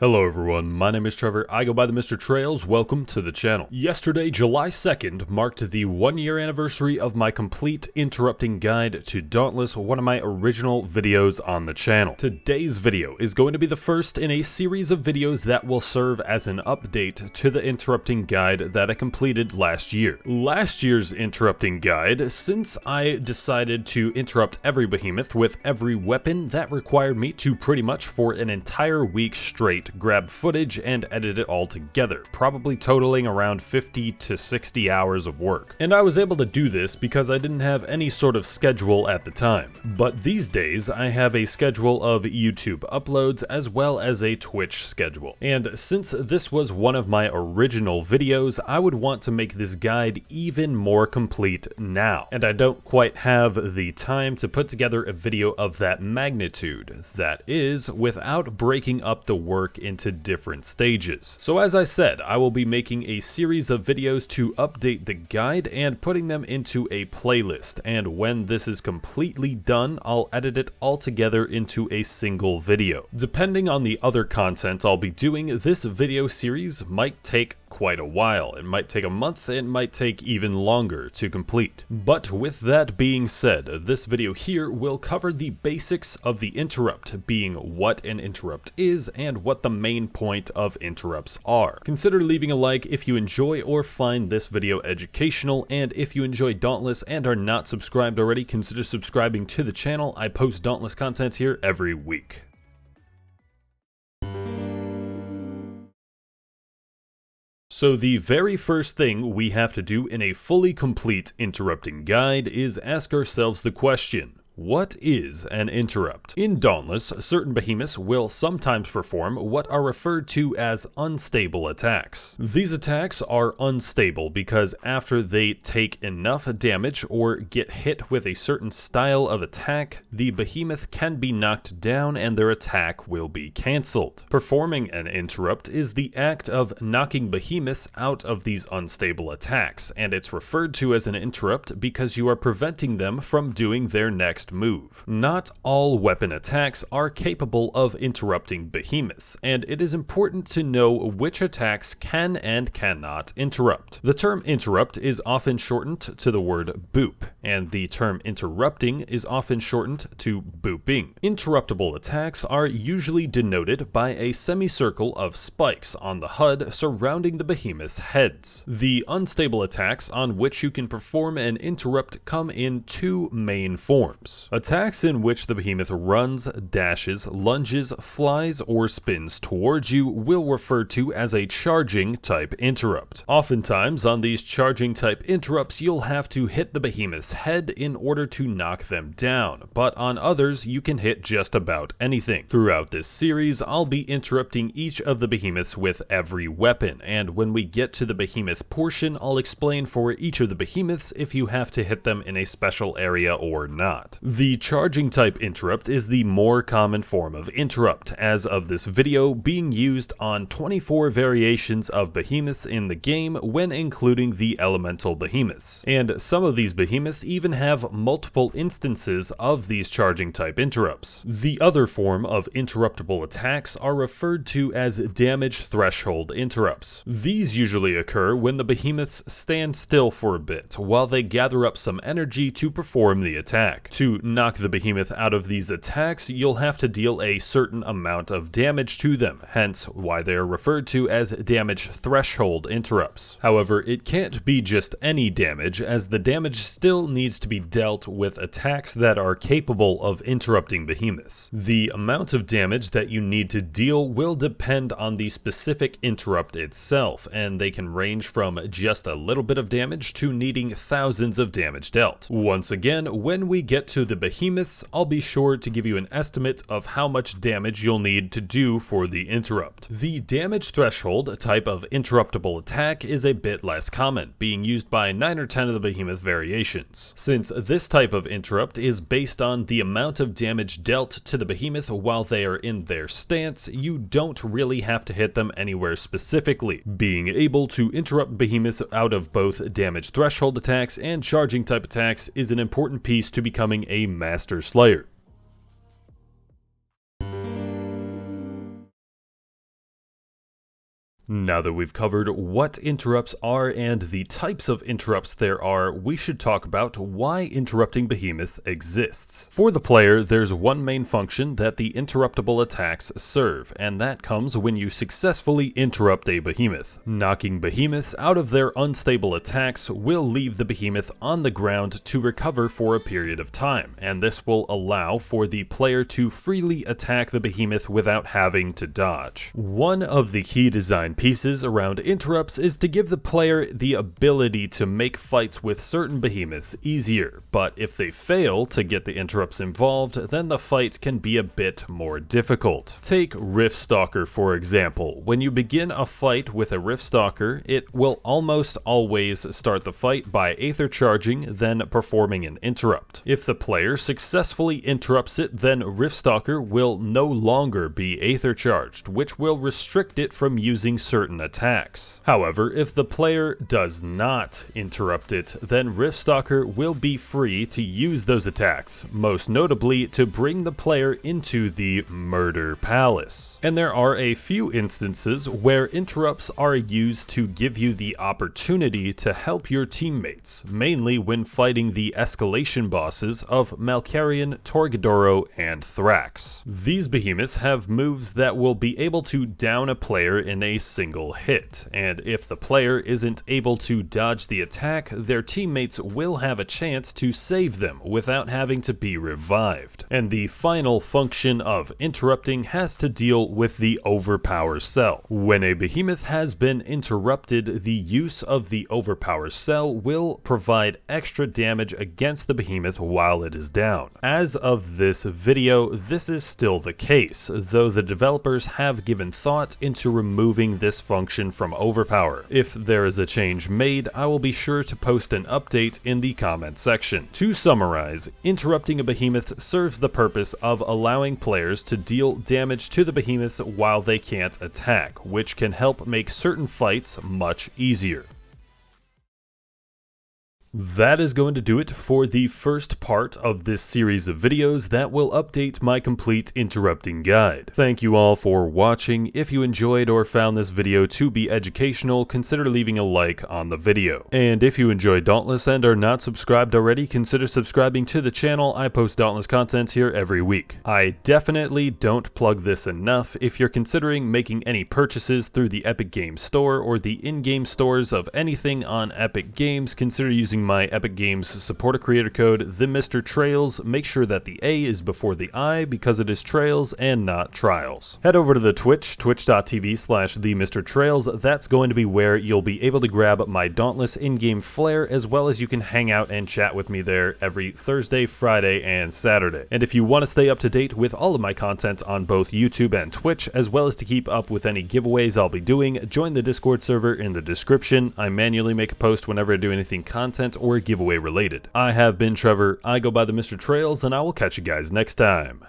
Hello everyone, my name is Trevor, I go by TheMrTrails, welcome to the channel. Yesterday, July 2nd, marked the 1-year anniversary of my complete interrupting guide to Dauntless, one of my original videos on the channel. Today's video is going to be the first in a series of videos that will serve as an update to the interrupting guide that I completed last year. Last year's interrupting guide, since I decided to interrupt every behemoth with every weapon, that required me to pretty much for an entire week straight grab footage and edit it all together, probably totaling around 50 to 60 hours of work. And I was able to do this because I didn't have any sort of schedule at the time. But these days, I have a schedule of YouTube uploads as well as a Twitch schedule. And since this was one of my original videos, I would want to make this guide even more complete now. And I don't quite have the time to put together a video of that magnitude. That is, without breaking up the work into different stages. So as I said, I will be making a series of videos to update the guide and putting them into a playlist, and when this is completely done, I'll edit it all together into a single video. Depending on the other content I'll be doing, this video series might take quite a while. It might take a month, it might take even longer to complete. But with that being said, this video here will cover the basics of the interrupt, being what an interrupt is and what the main point of interrupts are. Consider leaving a like if you enjoy or find this video educational, and if you enjoy Dauntless and are not subscribed already, consider subscribing to the channel. I post Dauntless content here every week. So the very first thing we have to do in a fully complete interrupting guide is ask ourselves the question: what is an interrupt? In Dauntless, certain behemoths will sometimes perform what are referred to as unstable attacks. These attacks are unstable because after they take enough damage or get hit with a certain style of attack, the behemoth can be knocked down and their attack will be cancelled. Performing an interrupt is the act of knocking behemoths out of these unstable attacks, and it's referred to as an interrupt because you are preventing them from doing their next move. Not all weapon attacks are capable of interrupting behemoths, and it is important to know which attacks can and cannot interrupt. The term interrupt is often shortened to the word boop, and the term interrupting is often shortened to booping. Interruptible attacks are usually denoted by a semicircle of spikes on the HUD surrounding the behemoth's heads. The unstable attacks on which you can perform an interrupt come in two main forms. Attacks in which the behemoth runs, dashes, lunges, flies, or spins towards you will refer to as a charging type interrupt. Oftentimes on these charging type interrupts you'll have to hit the behemoth's head in order to knock them down, but on others you can hit just about anything. Throughout this series I'll be interrupting each of the behemoths with every weapon, and when we get to the behemoth portion I'll explain for each of the behemoths if you have to hit them in a special area or not. The charging type interrupt is the more common form of interrupt, as of this video being used on 24 variations of behemoths in the game when including the elemental behemoths. And some of these behemoths even have multiple instances of these charging type interrupts. The other form of interruptible attacks are referred to as damage threshold interrupts. These usually occur when the behemoths stand still for a bit while they gather up some energy to perform the attack. To knock the behemoth out of these attacks, you'll have to deal a certain amount of damage to them, hence why they are referred to as damage threshold interrupts. However, it can't be just any damage, as the damage still needs to be dealt with attacks that are capable of interrupting behemoths. The amount of damage that you need to deal will depend on the specific interrupt itself, and they can range from just a little bit of damage to needing thousands of damage dealt. Once again, when we get to the behemoths, I'll be sure to give you an estimate of how much damage you'll need to do for the interrupt. The damage threshold type of interruptible attack is a bit less common, being used by 9 or 10 of the behemoth variations. Since this type of interrupt is based on the amount of damage dealt to the behemoth while they are in their stance, you don't really have to hit them anywhere specifically. Being able to interrupt behemoths out of both damage threshold attacks and charging type attacks is an important piece to becoming a Master Slayer. Now that we've covered what interrupts are and the types of interrupts there are, we should talk about why interrupting behemoths exists. For the player, there's one main function that the interruptable attacks serve, and that comes when you successfully interrupt a behemoth. Knocking behemoths out of their unstable attacks will leave the behemoth on the ground to recover for a period of time, and this will allow for the player to freely attack the behemoth without having to dodge. One of the key design pieces around interrupts is to give the player the ability to make fights with certain behemoths easier, but if they fail to get the interrupts involved, then the fight can be a bit more difficult. Take Riftstalker for example. When you begin a fight with a Riftstalker, it will almost always start the fight by Aether charging, then performing an interrupt. If the player successfully interrupts it, then Riftstalker will no longer be Aether charged, which will restrict it from using certain attacks. However, if the player does not interrupt it, then Riftstalker will be free to use those attacks, most notably to bring the player into the Murder Palace. And there are a few instances where interrupts are used to give you the opportunity to help your teammates, mainly when fighting the escalation bosses of Malkarian, Torgadoro, and Thrax. These behemoths have moves that will be able to down a player in a single hit, and if the player isn't able to dodge the attack, their teammates will have a chance to save them without having to be revived. And the final function of interrupting has to deal with the overpower cell. When a behemoth has been interrupted, the use of the overpower cell will provide extra damage against the behemoth while it is down. As of this video, this is still the case, though the developers have given thought into removing this function from overpower. If there is a change made, I will be sure to post an update in the comment section. To summarize, interrupting a behemoth serves the purpose of allowing players to deal damage to the behemoths while they can't attack, which can help make certain fights much easier. That is going to do it for the first part of this series of videos that will update my complete interrupting guide. Thank you all for watching. If you enjoyed or found this video to be educational, consider leaving a like on the video. And if you enjoy Dauntless and are not subscribed already, consider subscribing to the channel. I post Dauntless content here every week. I definitely don't plug this enough. If you're considering making any purchases through the Epic Games Store or the in-game stores of anything on Epic Games, consider using my Epic Games supporter creator code TheMrTrails. Make sure that the A is before the I because it is trails and not trials. Head over to the twitch.tv/TheMrTrails. That's going to be where you'll be able to grab my Dauntless in-game flair, as well as you can hang out and chat with me there every Thursday, Friday, and Saturday. And if you want to stay up to date with all of my content on both YouTube and Twitch, as well as to keep up with any giveaways I'll be doing, join the Discord server in the description. I manually make a post whenever I do anything content or giveaway related. I have been Trevor, I go by TheMrTrails, and I will catch you guys next time.